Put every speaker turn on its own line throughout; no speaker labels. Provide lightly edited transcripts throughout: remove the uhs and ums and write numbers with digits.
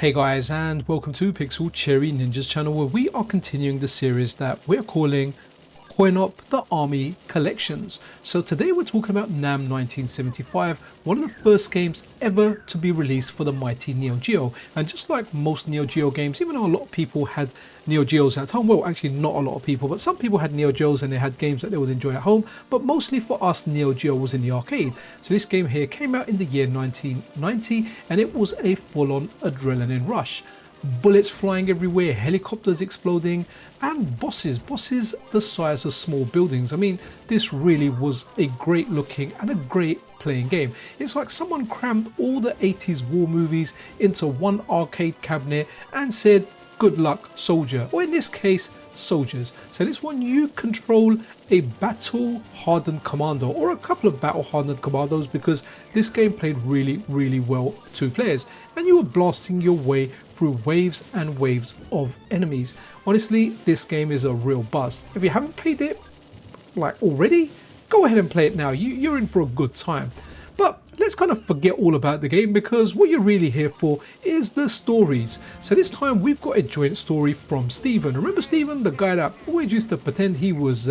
Hey guys, and welcome to Pixel Cherry Ninja's channel, where we are continuing the series that we're calling Coin Up the Army Collections. So today we're talking about NAM-1975, one of the first games ever to be released for the mighty NEO-GEO. And just like most NEO-GEO games, even though a lot of people had NEO-GEOs at home, well actually not a lot of people, but some people had NEO-GEOs and they had games that they would enjoy at home, but mostly for us NEO-GEO was in the arcade. So this game here came out in the year 1990 and it was a full-on adrenaline rush. Bullets flying everywhere, helicopters exploding, and bosses the size of small buildings. I mean, this really was a great looking and a great playing game. It's like someone crammed all the 80s war movies into one arcade cabinet and said, good luck, soldier, or in this case, soldiers. So this one, you control a battle hardened commando, or a couple of battle hardened commandos, because this game played really well two players, and you were blasting your way through waves and waves of enemies. Honestly, this game is a real buzz. If you haven't played it like already, go ahead and play it now. You're in for a good time. But let's kind of forget all about the game, because what you're really here for is the stories. So this time we've got a joint story from Steven. Remember Steven, the guy that always used to pretend he was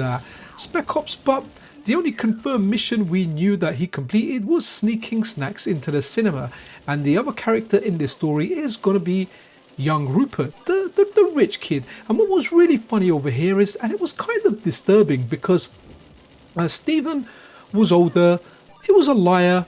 Spec Ops, but the only confirmed mission we knew that he completed was sneaking snacks into the cinema. And the other character in this story is going to be young Rupert, the rich kid. And what was really funny over here is, and it was kind of disturbing, because Steven was older, he was a liar.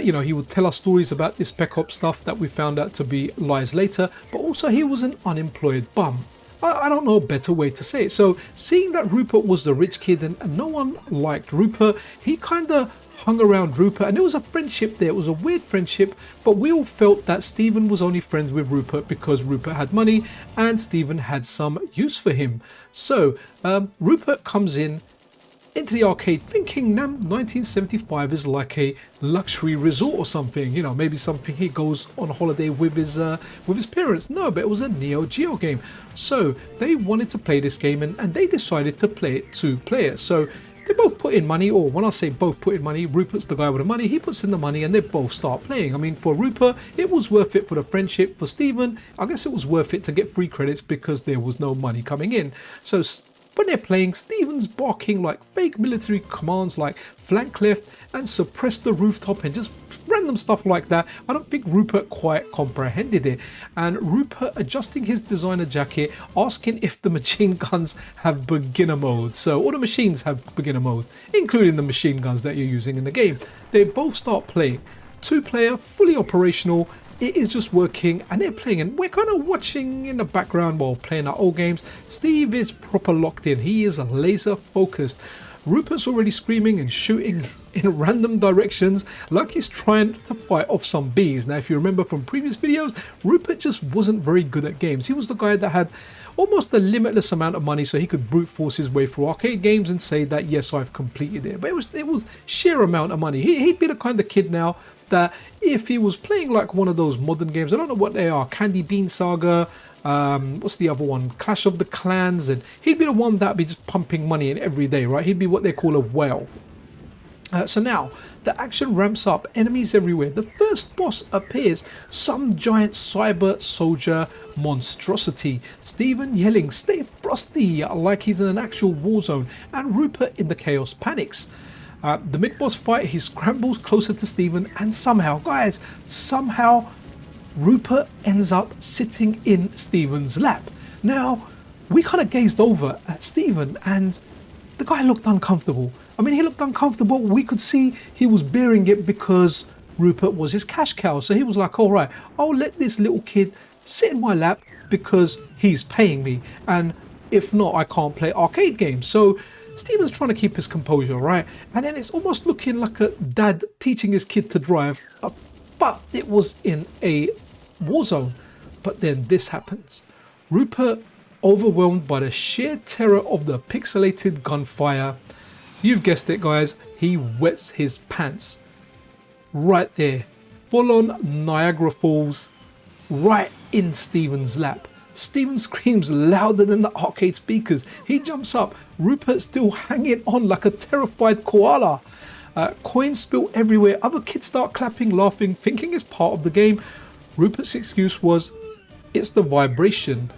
You know, he would tell us stories about this Spec Ops stuff that we found out to be lies later, but also he was an unemployed bum. I don't know a better way to say it. So seeing that Rupert was the rich kid and no one liked Rupert, he kind of hung around Rupert, and there was a friendship there. It was a weird friendship, but we all felt that Steven was only friends with Rupert because Rupert had money and Steven had some use for him. So Rupert comes into the arcade thinking NAM 1975 is like a luxury resort or something, you know, maybe something he goes on holiday with his parents. No, but it was a NEO-GEO game. So they wanted to play this game, and they decided to play it two players. So they both put in money, or when I say both put in money, Rupert's the guy with the money, he puts in the money and they both start playing. I mean, for Rupert, it was worth it for the friendship. For Steven, I guess it was worth it to get free credits because there was no money coming in. So when they're playing, Steven's barking like fake military commands like flank left and suppress the rooftop and just random stuff like that. I don't think Rupert quite comprehended it. And Rupert adjusting his designer jacket, asking if the machine guns have beginner mode. So all the machines have beginner mode, including the machine guns that you're using in the game. They both start playing. Two player, fully operational. It is just working and they're playing, and we're kind of watching in the background while playing our old games. Steve is proper locked in. He is laser focused. Rupert's already screaming and shooting in random directions like he's trying to fight off some bees. Now, if you remember from previous videos, Rupert just wasn't very good at games. He was the guy that had almost a limitless amount of money, so he could brute force his way through arcade games and say that, yes, I've completed it. But it was sheer amount of money. He'd be the kind of kid now that if he was playing like one of those modern games, I don't know what they are, Candy Bean Saga, what's the other one, Clash of the Clans, and he'd be the one that'd be just pumping money in every day, right? He'd be what they call a whale. So now the action ramps up, enemies everywhere. The first boss appears, some giant cyber soldier monstrosity. Steven yelling, stay frosty, like he's in an actual war zone, and Rupert in the chaos panics. The mid-boss fight, he scrambles closer to Steven, and somehow, guys, Rupert ends up sitting in Steven's lap. Now, we kind of gazed over at Steven, and the guy looked uncomfortable. I mean, he looked uncomfortable. We could see he was bearing it because Rupert was his cash cow. So he was like, all right, I'll let this little kid sit in my lap because he's paying me. And if not, I can't play arcade games. So Steven's trying to keep his composure, right? And then it's almost looking like a dad teaching his kid to drive, but it was in a war zone. But then this happens. Rupert, overwhelmed by the sheer terror of the pixelated gunfire, you've guessed it, guys, he wets his pants. Right there, full on Niagara Falls, right in Steven's lap. Steven screams louder than the arcade speakers. He jumps up, Rupert still hanging on like a terrified koala. Coins spill everywhere, other kids start clapping, laughing, thinking it's part of the game. Rupert's excuse was, It's the vibration.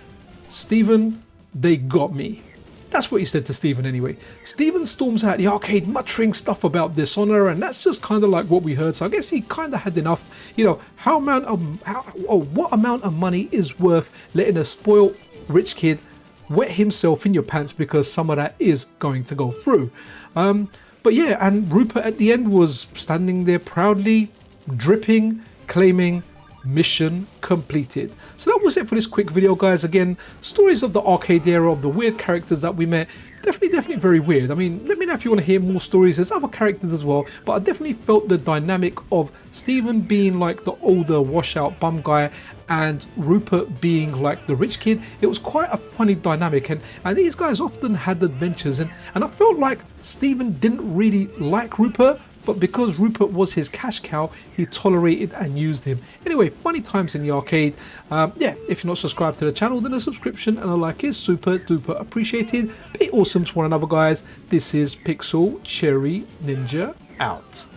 Stephen, they got me. That's what he said to Stephen anyway. Stephen storms out the arcade muttering stuff about dishonor, and that's just kind of like what we heard. So I guess he kind of had enough. You know, what amount of money is worth letting a spoiled rich kid wet himself in your pants, because some of that is going to go through. But yeah, and Rupert at the end was standing there proudly, dripping, claiming mission completed. So that was it for this quick video, guys. Again, stories of the arcade era, of the weird characters that we met. Definitely very weird. I mean, let me know if you want to hear more stories. There's other characters as well, but I definitely felt the dynamic of Stephen being like the older washout bum guy and Rupert being like the rich kid. It was quite a funny dynamic, and these guys often had adventures, and I felt like Stephen didn't really like Rupert, but because Rupert was his cash cow, he tolerated and used him. Anyway, funny times in the arcade. Yeah, if you're not subscribed to the channel, then a subscription and a like is super duper appreciated. Be awesome to one another, guys. This is Pixel Cherry Ninja out.